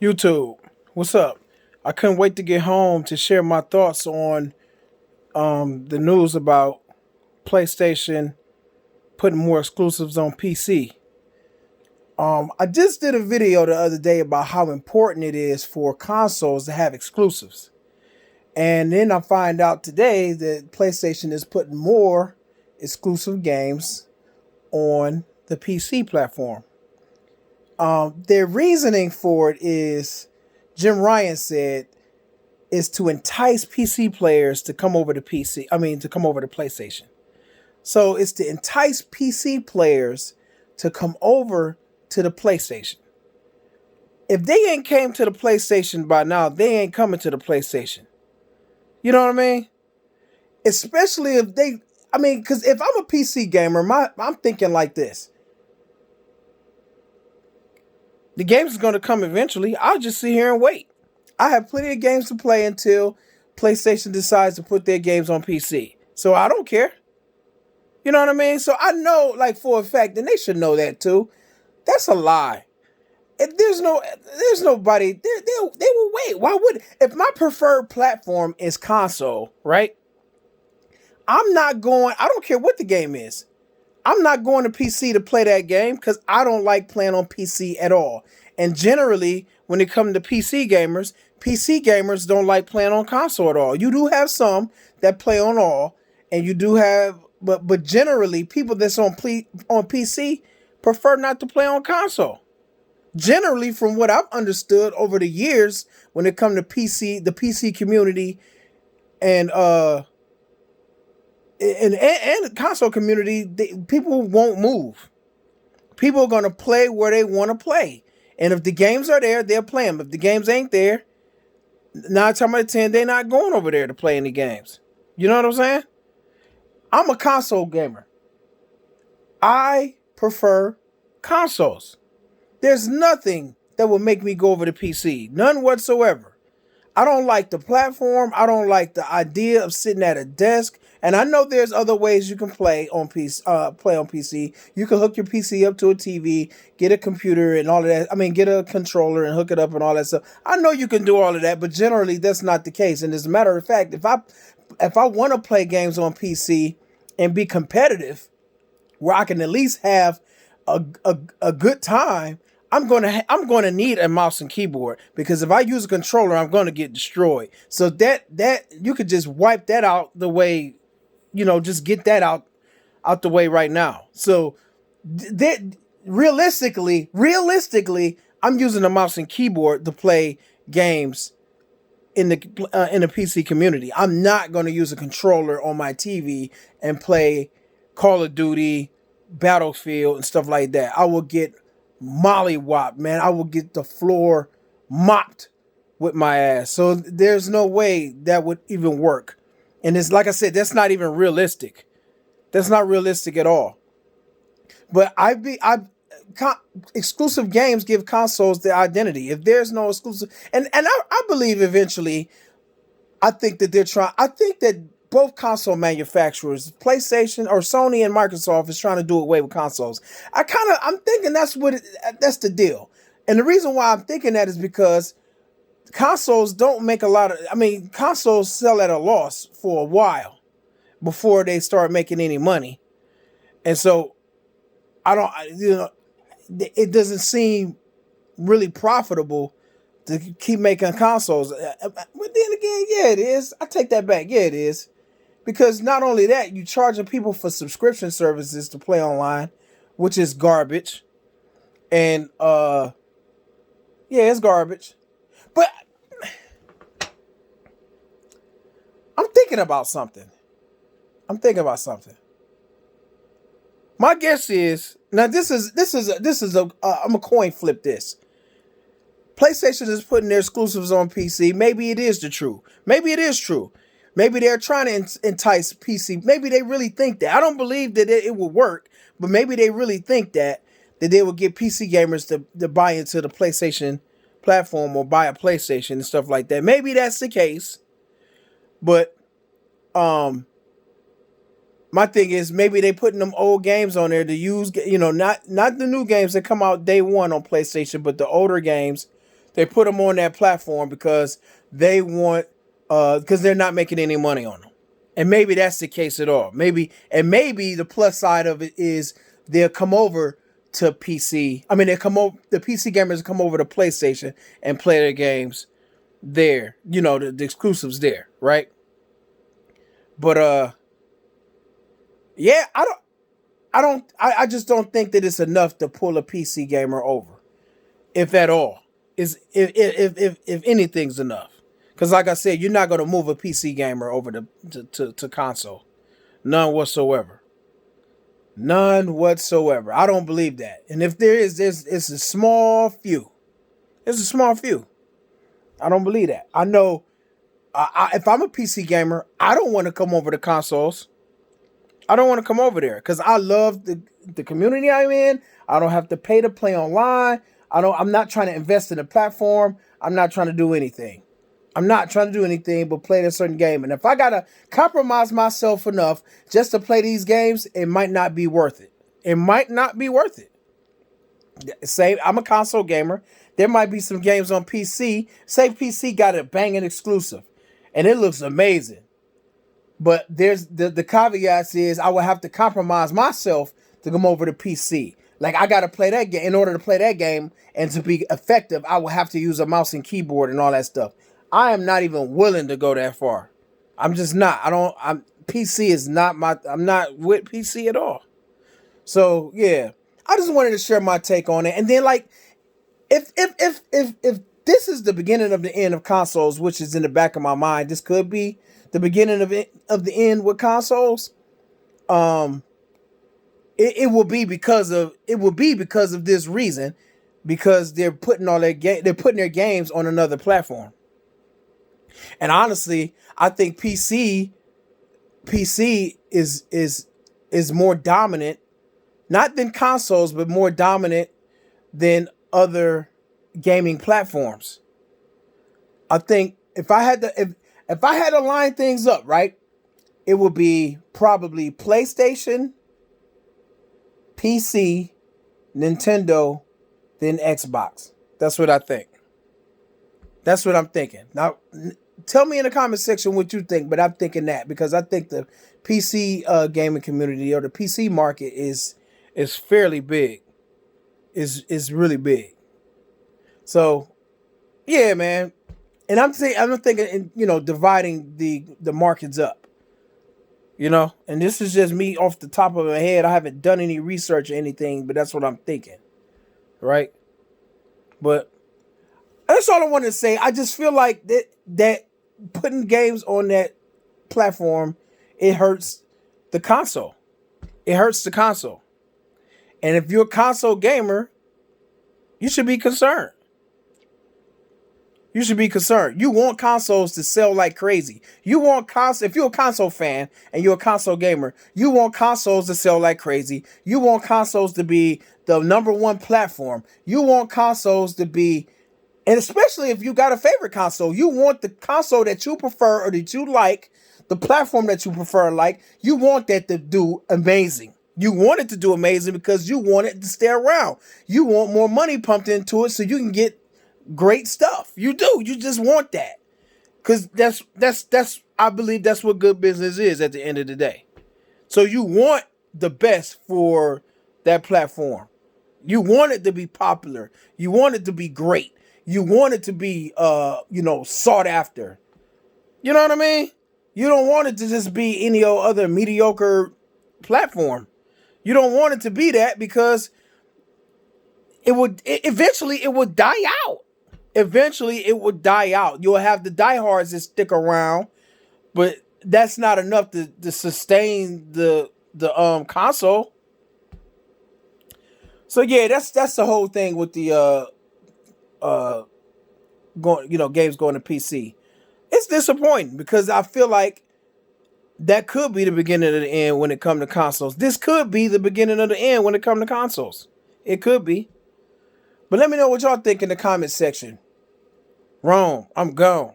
YouTube, what's up? I couldn't wait to get home to share my thoughts on the news about PlayStation putting more exclusives on PC. I just did a video the other day about how important it is for consoles to have exclusives. And then I find out today that PlayStation is putting more exclusive games on the PC platform. Their reasoning for it is, Jim Ryan said, is to entice PC players to come over to PC. I mean, to come over to PlayStation. So it's to entice PC players to come over to the PlayStation. If they ain't came to the PlayStation by now, they ain't coming to the PlayStation. You know what I mean? Especially if they, because if I'm a PC gamer, I'm thinking like this. The games is going to come eventually. I'll just sit here and wait. I have plenty of games to play until PlayStation decides to put their games on PC. So I don't care. You know what I mean? So I know, like, for a fact, and they should know that too. That's a lie. If there's nobody, they will wait. Why would, if my preferred platform is console, right? I don't care what the game is. I'm not going to PC to play that game because I don't like playing on PC at all. And generally, when it comes to PC gamers don't like playing on console at all. You do have some that play on all, and you do have, but generally, people that's on PC prefer not to play on console. Generally, from what I've understood over the years, when it comes to the PC community, and and console community, people won't move. People are going to play where they want to play. And if the games are there, they'll play them. If the games ain't there, 9 times out of 10, they're not going over there to play any games. You know what I'm saying? I'm a console gamer. I prefer consoles. There's nothing that will make me go over to PC. None whatsoever. I don't like the platform. I don't like the idea of sitting at a desk. And I know there's other ways you can play on PC. You can hook your PC up to a TV, get a computer and all of that. Get a controller and hook it up and all that stuff. I know you can do all of that, but generally that's not the case. And as a matter of fact, if I want to play games on PC and be competitive, where I can at least have a good time, I'm gonna need a mouse and keyboard, because if I use a controller, I'm gonna get destroyed. So that you could just wipe that out the way, just get that out the way right now. So that realistically, I'm using a mouse and keyboard to play games in the PC community. I'm not gonna use a controller on my TV and play Call of Duty, Battlefield, and stuff like that. I will get mollywopped, man. I will get the floor mopped with my ass. So there's no way that would even work. And it's like I said, that's not even realistic. That's not realistic at all. But exclusive games give consoles their identity. If there's no exclusive, and I believe eventually, I think that both console manufacturers, PlayStation or Sony and Microsoft, is trying to do away with consoles. I'm thinking that's that's the deal. And the reason why I'm thinking that is because consoles don't make a lot of, consoles sell at a loss for a while before they start making any money. And so it doesn't seem really profitable to keep making consoles. But then again, yeah, it is. I take that back. Yeah, it is. Because not only that, you charging people for subscription services to play online, which is garbage. And yeah, it's garbage. But I'm thinking about something. My guess is, now this is I'm a coin flip this. PlayStation is putting their exclusives on PC. Maybe it is the truth. Maybe it is true. Maybe they're trying to entice PC. Maybe they really think that. I don't believe that it will work, but maybe they really think that they will get PC gamers to buy into the PlayStation platform or buy a PlayStation and stuff like that. Maybe that's the case. But my thing is, maybe they putting them old games on there to use, not the new games that come out day one on PlayStation, but the older games They put them on that platform because they want, because they're not making any money on them. And maybe that's the case at all. Maybe the plus side of it is they'll come over to PC. I mean, the PC gamers come over to PlayStation and play their games there. You know, the exclusives there, right? But yeah, I just don't think that it's enough to pull a PC gamer over, if at all. If anything's enough. Because like I said, you're not going to move a PC gamer over to console. None whatsoever. None whatsoever. I don't believe that. And if there is, it's a small few. It's a small few. I don't believe that. I know if I'm a PC gamer, I don't want to come over to consoles. I don't want to come over there because I love the community I'm in. I don't have to pay to play online. I'm not trying to invest in a platform. I'm not trying to do anything. I'm not trying to do anything but play a certain game. And if I got to compromise myself enough just to play these games, it might not be worth it. It might not be worth it. Say I'm a console gamer. There might be some games on PC. Say PC got a banging exclusive and it looks amazing. But there's the caveats is I would have to compromise myself to come over to PC. Like I got to play that game. In order to play that game and to be effective, I will have to use a mouse and keyboard and all that stuff. I am not even willing to go that far. I'm just not. PC is not I'm not with PC at all. So yeah, I just wanted to share my take on it. And then like, if this is the beginning of the end of consoles, which is in the back of my mind, this could be the beginning of the end with consoles. It will be because of this reason, because they're putting their games on another platform. And honestly, I think PC is more dominant, not than consoles, but more dominant than other gaming platforms. I think if I had to line things up, right, it would be probably PlayStation, PC, Nintendo, then Xbox. That's what I think. That's what I'm thinking. Now, tell me in the comment section what you think, but I'm thinking that because I think the PC gaming community or the PC market is fairly big. Is really big. So, yeah, man. And I'm thinking, dividing the markets up. And this is just me off the top of my head. I haven't done any research or anything, but that's what I'm thinking. Right? But that's all I wanted to say. I just feel like that putting games on that platform, it hurts the console. It hurts the console. And if you're a console gamer, you should be concerned. You should be concerned. You want consoles to sell like crazy. If you're a console fan and you're a console gamer, you want consoles to sell like crazy. You want consoles to be the number one platform. You want consoles to be, and especially if you got a favorite console, you want the console that you prefer or that you like, the platform that you prefer, you want that to do amazing. You want it to do amazing because you want it to stay around. You want more money pumped into it so you can get great stuff. You do. You just want that. Because that's I believe that's what good business is at the end of the day. So you want the best for that platform. You want it to be popular. You want it to be great. You want it to be sought after. You know what I mean? You don't want it to just be any other mediocre platform. You don't want it to be that because eventually it would die out. Eventually it would die out. You'll have the diehards that stick around, but that's not enough to sustain the console. So yeah, that's the whole thing with the games going to PC. It's disappointing because I feel like that could be the beginning of the end when it comes to consoles. This could be the beginning of the end when it comes to consoles. It could be. But let me know what y'all think in the comment section. Rome, I'm gone.